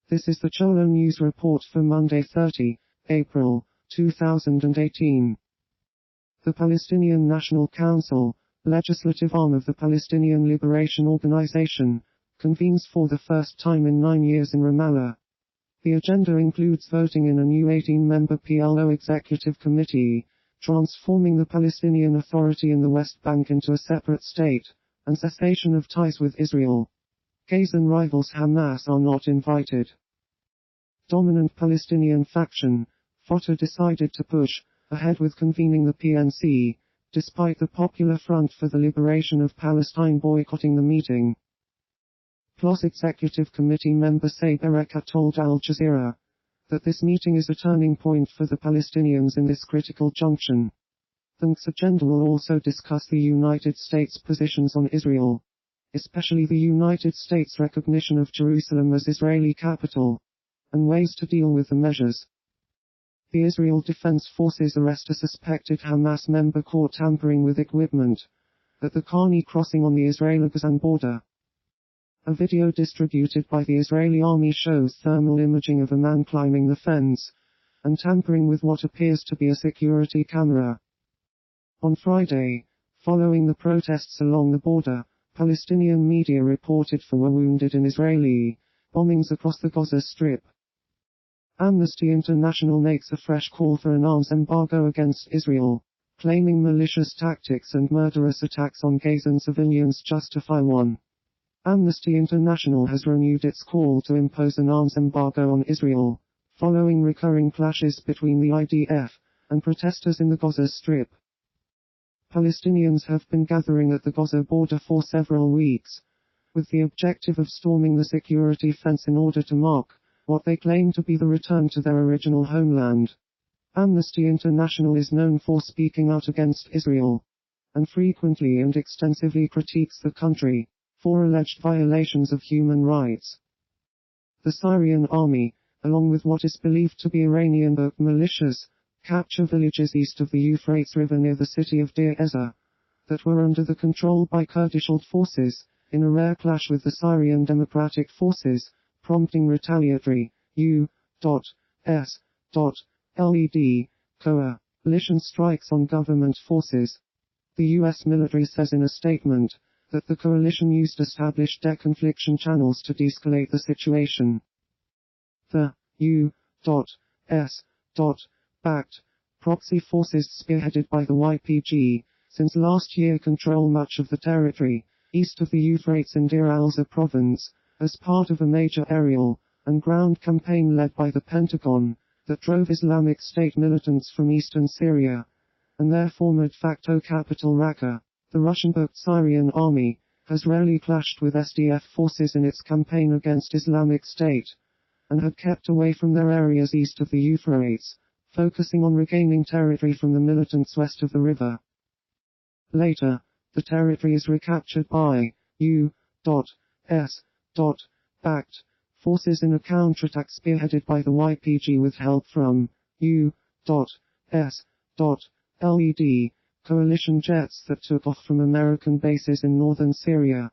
This is the Cholo News Report for Monday 30 April 2018. The Palestinian National Council, legislative arm of the Palestinian Liberation Organization, convenes for the first time in 9 years in Ramallah. The agenda includes voting in a new 18-member PLO Executive Committee, transforming the Palestinian Authority in the West Bank into a separate state, and cessation of ties with Israel. Gazan rivals Hamas are not invited. Dominant Palestinian faction, Fatah, decided to push ahead with convening the PNC, despite the Popular Front for the Liberation of Palestine boycotting the meeting. PLO's Executive Committee member Saeb Erekat told Al Jazeera that this meeting is a turning point for the Palestinians in this critical junction. The agenda will also discuss the United States' positions on Israel, especially the United States' recognition of Jerusalem as Israeli capital, and ways to deal with the measures. The Israel Defense Forces arrest a suspected Hamas member caught tampering with equipment at the Karni crossing on the Israeli-Gazan border. A video distributed by the Israeli army shows thermal imaging of a man climbing the fence and tampering with what appears to be a security camera. On Friday, following the protests along the border, Palestinian media reported 4 were wounded in Israeli bombings across the Gaza Strip. Amnesty International makes a fresh call for an arms embargo against Israel, claiming malicious tactics and murderous attacks on Gazan civilians justify one. Amnesty International has renewed its call to impose an arms embargo on Israel, following recurring clashes between the IDF and protesters in the Gaza Strip. Palestinians have been gathering at the Gaza border for several weeks, with the objective of storming the security fence in order to mark what they claim to be the return to their original homeland. Amnesty International is known for speaking out against Israel, and frequently and extensively critiques the country for alleged violations of human rights. The Syrian army, along with what is believed to be Iranian-backed militias, capture villages east of the Euphrates River near the city of Deir Ezzar, that were under the control by Kurdish forces, in a rare clash with the Syrian Democratic Forces, prompting retaliatory U.S. LED coalition strikes on government forces. The U.S. military says in a statement that the coalition used established deconfliction channels to de-escalate the situation. The U.S. backed proxy forces spearheaded by the YPG, since last year control much of the territory east of the Euphrates in Deir al-Ezzar province, as part of a major aerial and ground campaign led by the Pentagon that drove Islamic State militants from eastern Syria and their former de facto capital Raqqa. The Russian-backed Syrian army has rarely clashed with SDF forces in its campaign against Islamic State, and had kept away from their areas east of the Euphrates, focusing on regaining territory from the militants west of the river. Later, the territory is recaptured by U.S. backed forces in a counterattack spearheaded by the YPG with help from U.S. LED coalition jets that took off from American bases in northern Syria.